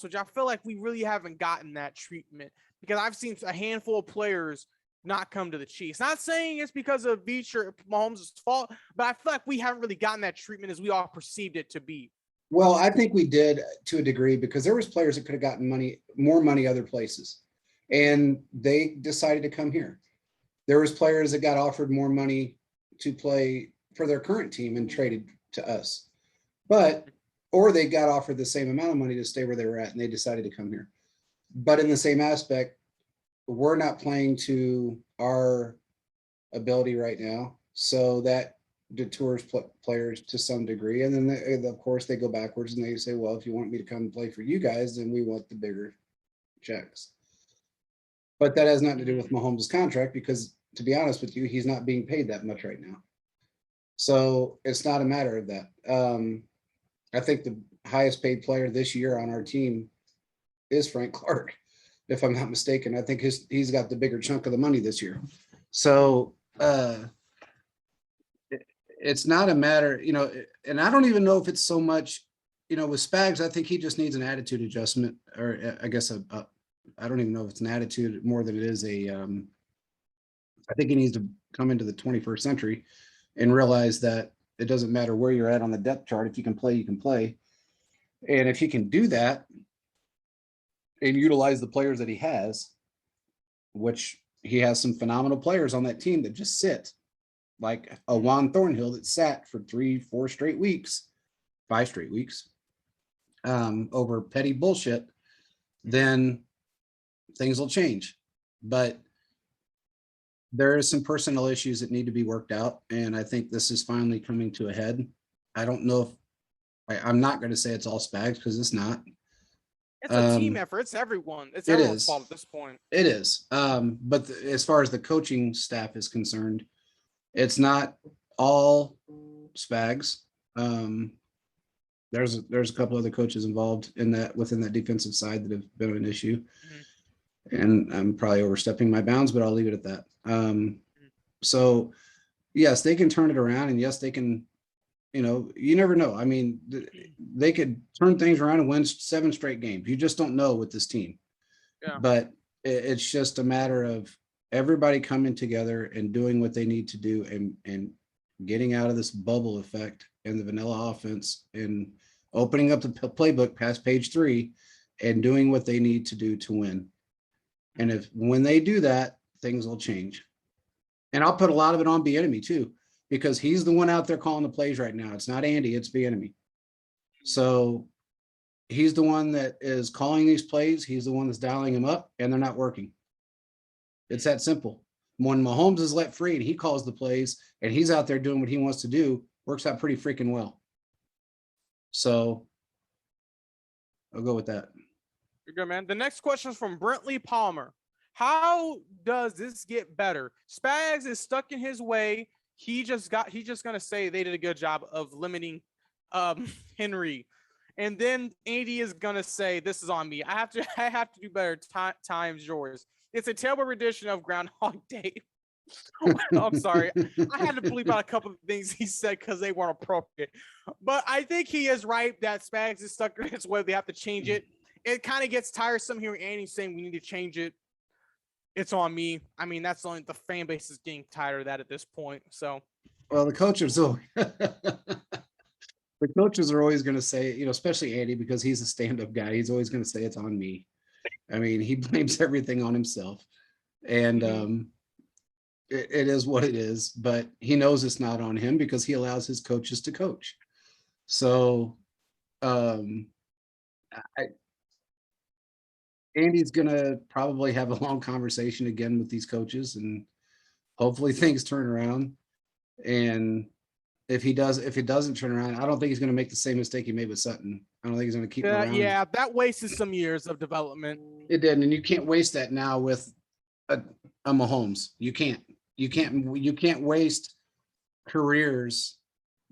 which I feel like we really haven't gotten that treatment because I've seen a handful of players not come to the Chiefs. Not saying it's because of Veach or Mahomes' fault, but I feel like we haven't really gotten that treatment as we all perceived it to be. Well, I think we did to a degree because there was players that could have gotten more money other places, and they decided to come here. There was players that got offered more money to play for their current team and traded to us, or they got offered the same amount of money to stay where they were at and they decided to come here. But in the same aspect, we're not playing to our ability right now, so that detours players to some degree. And then of course they go backwards and they say, well, if you want me to come play for you guys, then we want the bigger checks. But that has nothing to do with Mahomes' contract because, to be honest with you, he's not being paid that much right now. So it's not a matter of that. I think the highest paid player this year on our team is Frank Clark, if I'm not mistaken. I think he's got the bigger chunk of the money this year. So it's not a matter, and I don't even know if it's so much, with Spags, I think he just needs an attitude adjustment, or I guess I don't even know if it's an attitude more than it is I think he needs to come into the 21st century and realize that it doesn't matter where you're at on the depth chart. If you can play, you can play. And if he can do that and utilize the players that he has, which he has some phenomenal players on that team that just sit, like a Juan Thornhill that sat for 3-4 straight weeks, 5 straight weeks, over petty bullshit, then things will change. But there is some personnel issues that need to be worked out, and I think this is finally coming to a head. I don't know if I'm not going to say it's all Spags because it's not. It's a team effort. It's everyone. It's everyone's fault at this point. It is. But as far as the coaching staff is concerned, it's not all Spags. There's a couple other coaches involved in that within that defensive side that have been an issue. And I'm probably overstepping my bounds, but I'll leave it at that. So yes, they can turn it around, and yes, they can, you never know. I mean, they could turn things around and win 7 straight games. You just don't know with this team. Yeah. But it's just a matter of everybody coming together and doing what they need to do and getting out of this bubble effect and the vanilla offense and opening up the playbook past page 3 and doing what they need to do to win. And when they do that, things will change. And I'll put a lot of it on Bieniemy too, because he's the one out there calling the plays right now. It's not Andy, it's Bieniemy. So he's the one that is calling these plays. He's the one that's dialing them up, and they're not working. It's that simple. When Mahomes is let free and he calls the plays and he's out there doing what he wants to do, works out pretty freaking well. So I'll go with that. You're good, man. The next question is from Brentley Palmer. How does this get better? Spags is stuck in his way. He's just gonna say they did a good job of limiting Henry. And then Andy is gonna say, this is on me. I have to do better. Times yours. It's a terrible rendition of Groundhog Day. I'm sorry. I had to bleep out a couple of things he said because they weren't appropriate. But I think he is right that Spags is stuck in his way. They have to change it. It kind of gets tiresome hearing Andy saying we need to change it. It's on me. I mean, that's only the fan base is getting tired of that at this point. So, well, the coaches are always going to say, especially Andy, because he's a stand-up guy. He's always going to say it's on me. I mean, he blames everything on himself, and it is what it is. But he knows it's not on him because he allows his coaches to coach. So, Andy's going to probably have a long conversation again with these coaches, and hopefully things turn around. And if it doesn't turn around, I don't think he's going to make the same mistake he made with Sutton. I don't think he's going to keep him around. Yeah, that wasted some years of development. It did, and you can't waste that now with a Mahomes. You can't waste careers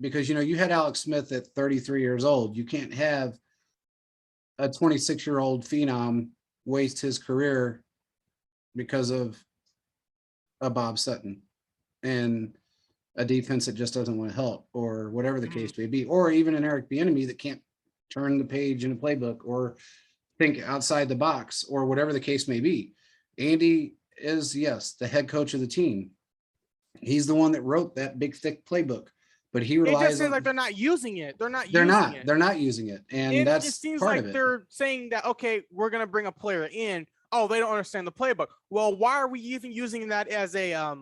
because you had Alex Smith at 33 years old. You can't have a 26-year-old phenom waste his career because of a Bob Sutton and a defense that just doesn't want to help, or whatever the case may be, or even an Eric Bieniemy that can't turn the page in a playbook, or think outside the box or whatever the case may be. Andy is, yes, the head coach of the team. He's the one that wrote that big thick playbook, but he It just relies seems on, like they're not using it. They're not they're using not, it. they're not using it. And It that's seems part like of it. they're saying that, okay, we're gonna bring a player in. Oh, they don't understand the playbook. Well, why are we even using that as a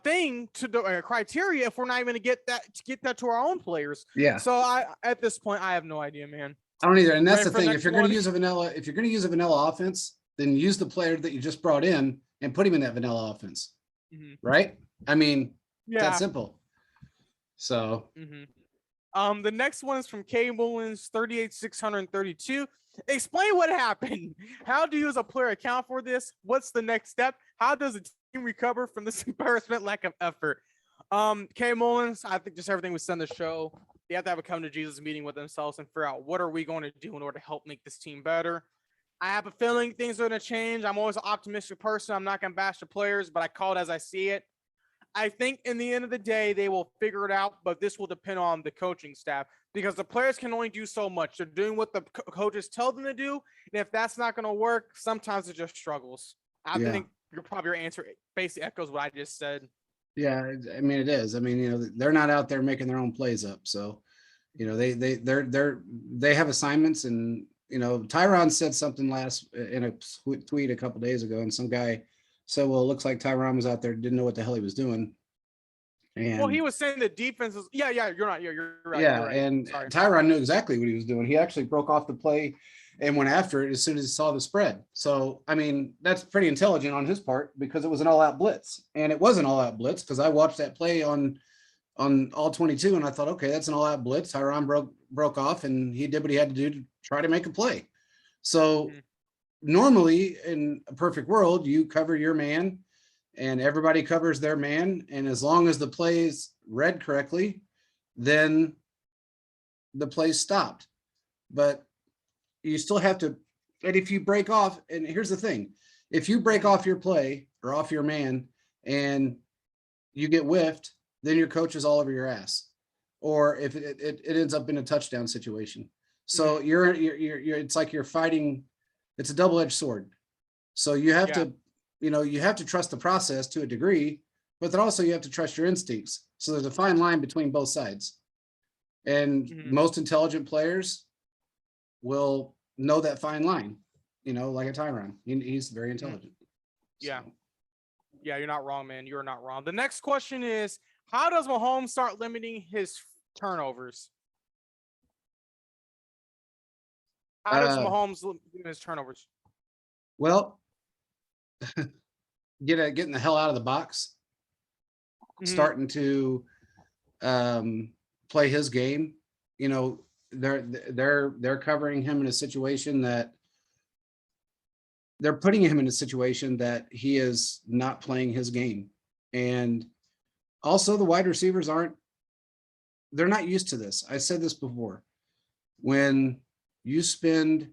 thing to do a criteria if we're not even gonna get that to our own players? Yeah. So at this point, I have no idea, man. I don't either. And that's Ready the for the thing. next If you're going to one? use a vanilla, if you're going to use a vanilla offense, then use the player that you just brought in and put him in that vanilla offense. Mhm. Right? I mean, Yeah. that's simple. So The next one is from K Mullins 38632. Explain what happened. How do you as a player account for this? What's the next step? How does the team recover from this embarrassment lack of effort? K Mullins, I think just everything we said in the show, they have to have a come to Jesus meeting with themselves and figure out what are we going to do in order to help make this team better. I have a feeling things are going to change. I'm always an optimistic person. I'm not going to bash the players, but I call it as I see it. I think in the end of the day, they will figure it out, but this will depend on the coaching staff because the players can only do so much. They're doing what the coaches tell them to do. And if that's not going to work, sometimes it just struggles. I think your answer basically echoes what I just said. Yeah, I mean, it is. I mean, you know, they're not out there making their own plays up. So, you know, they have assignments, and, you know, Tyron said something last in a tweet a couple days ago, and some guy said, well, it looks like Tyron was out there, didn't know what the hell he was doing. And well, he was saying the defense is, you're right. You're right. Yeah, you're right. and Sorry. Tyron knew exactly what he was doing. He actually broke off the play and went after it as soon as he saw the spread. So, I mean, that's pretty intelligent on his part because it was an all-out blitz. And it was an all-out blitz because I watched that play on all 22 and I thought, okay, that's an all-out blitz. Tyron broke off and he did what he had to do to try to make a play. So normally in a perfect world, you cover your man and everybody covers their man. And as long as the play is read correctly, then the play's stopped. But you still have to, and if you break off, and here's the thing, if you break off your play or off your man and you get whiffed, then your coach is all over your ass. Or if it ends up in a touchdown situation. So you're it's like you're fighting, it's a double-edged sword. So you have to, you know, you have to trust the process to a degree, but then also you have to trust your instincts. So there's a fine line between both sides. And most intelligent players will know that fine line, you know, like a Tyron. He's very intelligent. Yeah. So. Yeah, you're not wrong, man. You're not wrong. The next question is, how does Mahomes start limiting his turnovers? How does Mahomes limit his turnovers? Well, getting the hell out of the box, starting to play his game. You know, they're covering him in a situation that they're putting him in a situation that he is not playing his game. And also the wide receivers they're not used to this. I said this before. When you spend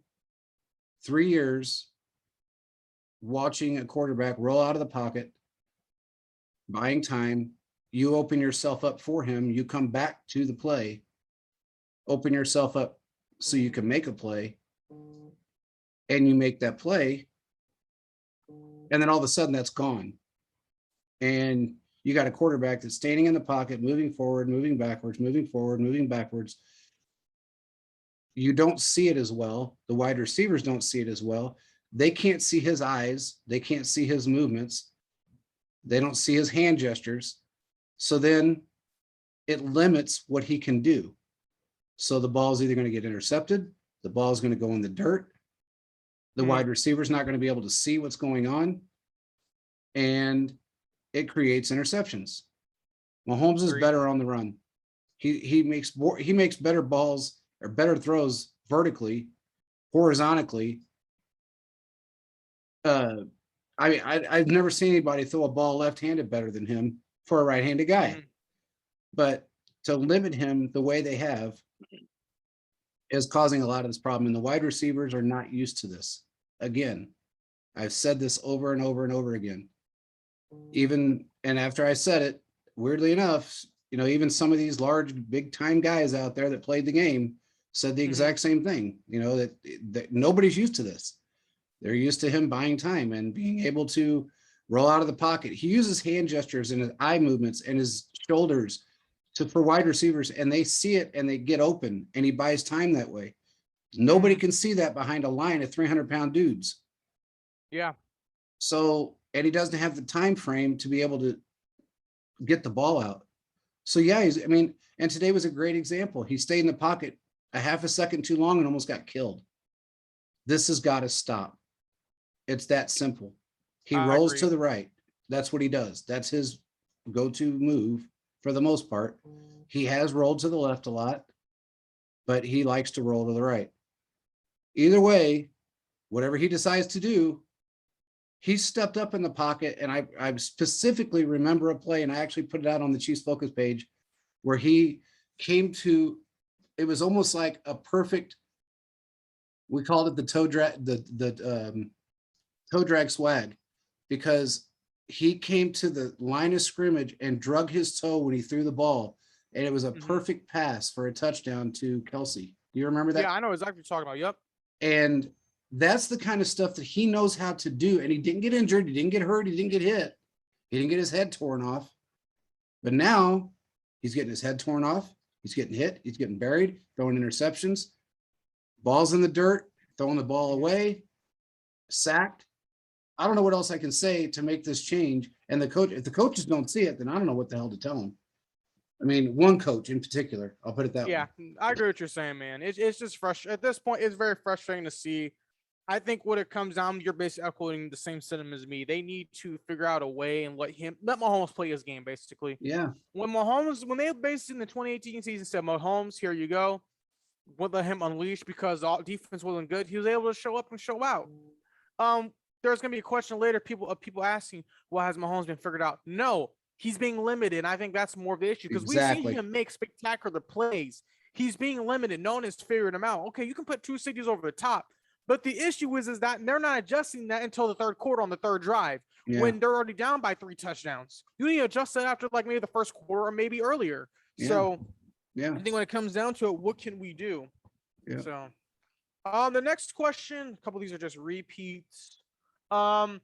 3 years watching a quarterback roll out of the pocket, buying time, you open yourself up for him, you come back to the play, open yourself up so you can make a play, and you make that play, and then all of a sudden that's gone. And you got a quarterback that's standing in the pocket, moving forward, moving backwards, moving forward, moving backwards. You don't see it as well. The wide receivers don't see it as well. They can't see his eyes. They can't see his movements. They don't see his hand gestures. So then it limits what he can do. So the ball is either going to get intercepted, the ball is going to go in the dirt, the wide receiver's not going to be able to see what's going on, and it creates interceptions. Mahomes is better on the run. He makes better balls or better throws vertically, horizontally. I've never seen anybody throw a ball left-handed better than him for a right-handed guy. But to limit him the way they have is causing a lot of this problem. And the wide receivers are not used to this. Again, I've said this over and over and over again. And after I said it, weirdly enough, you know, even some of these large, big time guys out there that played the game said the Mhm. exact same thing, that nobody's used to this. They're used to him buying time and being able to roll out of the pocket. He uses hand gestures and his eye movements and his shoulders for wide receivers, and they see it and they get open, and he buys time that way. Nobody Mhm. can see that behind a line of 300-pound dudes. Yeah. So, and he doesn't have the time frame to be able to get the ball out. So yeah, and today was a great example. He stayed in the pocket a half a second too long and almost got killed. This has got to stop. It's that simple. He I rolls to agree. the right. That's what he does. That's his go-to move for the most part. He has rolled to the left a lot, but he likes to roll to the right. Either way, whatever he decides to do, he stepped up in the pocket. And I specifically remember a play, and I actually put it out on the Chiefs Focus page, where he came to, it was almost like a perfect, we called it the toe drag, the toe drag swag, because he came to the line of scrimmage and drug his toe when he threw the ball, and it was a Mhm. perfect pass for a touchdown to Kelsey. Do you remember Yeah, that? I know exactly what you're talking about. Yep. And that's the kind of stuff that he knows how to do. And he didn't get injured, he didn't get hurt, he didn't get hit, he didn't get his head torn off. But now he's getting his head torn off, he's getting hit, he's getting buried, throwing interceptions, balls in the dirt, throwing the ball away, sacked. I don't know what else I can say to make this change. And the coach, if the coaches don't see it, then I don't know what the hell to tell them. I mean, one coach in particular, I'll put it that Yeah, way. I agree with what you're saying, man. It's just frustrating. At this point, it's very frustrating to see. I think what it comes down, you're basically echoing the same sentiment as me. They need to figure out a way and let Mahomes play his game, basically. Yeah, When they basically in the 2018 season said, Mahomes, here you go, would let him unleash because all defense wasn't good, he was able to show up and show out. Um, there's gonna be a question later, people asking, well, has Mahomes been figured out? No, he's being limited. And I think that's more of the issue because we've seen exactly. him make spectacular plays. He's being limited. No one has figured him out. Okay, you can put two safeties over the top. But the issue is that they're not adjusting that until the third quarter on the third drive Yeah, when they're already down by 3 touchdowns. You need to adjust that after like maybe the first quarter or maybe earlier. yeah, So yeah, I think when it comes down to it, what can we do? yeah. So the next question, a couple of these are just repeats. Um,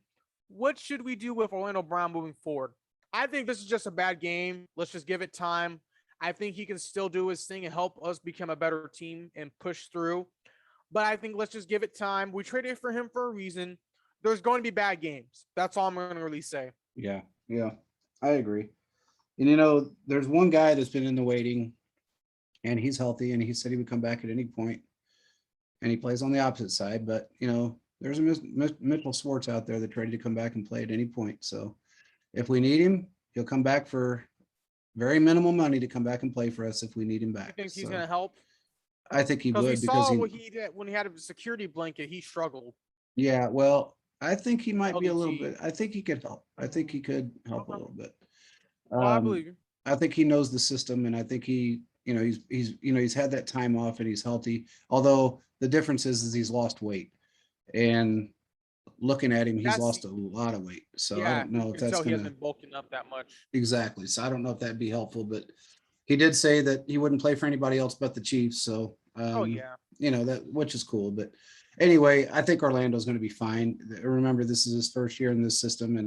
what should we do with Orlando Brown moving forward? I think this is just a bad game. Let's just give it time. I think he can still do his thing and help us become a better team and push through. But I think let's just give it time. We traded for him for a reason. There's going to be bad games. That's all I'm going to really say. Yeah, yeah, I agree. And there's one guy that's been in the waiting, and he's healthy, and he said he would come back at any point, and he plays on the opposite side. But there's a Mitchell Schwartz out there that's ready to come back and play at any point. So if we need him, he'll come back for very minimal money to come back and play for us if we need him You back. think he's going So to help? I think he Because we would, because saw what he did when he had a security blanket. He struggled. yeah, well, I think he might be a little LDT. bit. I think he could help. I think he could help a Okay. little bit. Oh, I Um, believe you. I think he knows the system, and I think he's had that time off and he's healthy. Although the difference is he's lost weight, and looking at him, he's That's lost a lot of weight. So I Yeah, don't you know if can that's tell he hasn't gonna been bulking up that much. exactly. So I don't know if that'd be helpful, but he did say that he wouldn't play for anybody else but the Chiefs. So Oh yeah. that, which is cool. But anyway, I think Orlando's going to be fine. Remember, this is his first year in this system,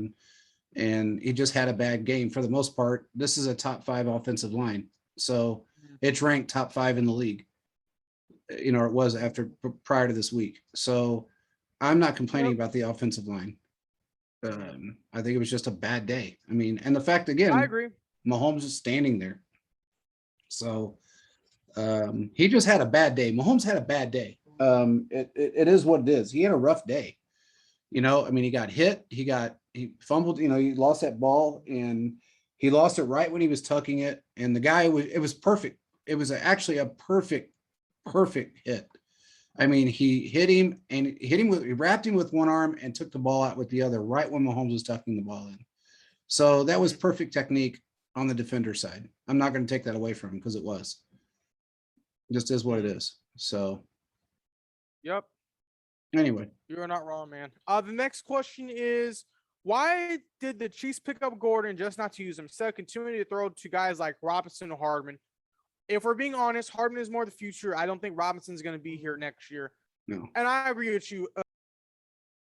and he just had a bad game for the most part. This is a top 5 offensive line, so Mhm. it's ranked top 5 in the league. It was prior to this week. So I'm not complaining Yep. about the offensive line. Mhm. I think it was just a bad day. I mean, and the fact I again, agree. Mahomes is standing there. So he just had a bad day. Mahomes had a bad day. It is what it is. He had a rough day. I mean, he got hit. He fumbled. He lost that ball, and he lost it right when he was tucking it. And the guy it was perfect. It was actually a perfect hit. I mean, he hit him and he wrapped him with one arm and took the ball out with the other right when Mahomes was tucking the ball in. So that was Mhm. perfect technique on the defender side. I'm not going to take that away from him because it was. It just is what it Mhm. is. So Yep. anyway, You're not wrong, man. The next question is, why did the Chiefs pick up Gordon just not to use him? Instead, continue to throw to guys like Robinson or Hardman. if we're being honest, Hardman is more the future. I don't think Robinson's going to be here next year. No. And I agree with you.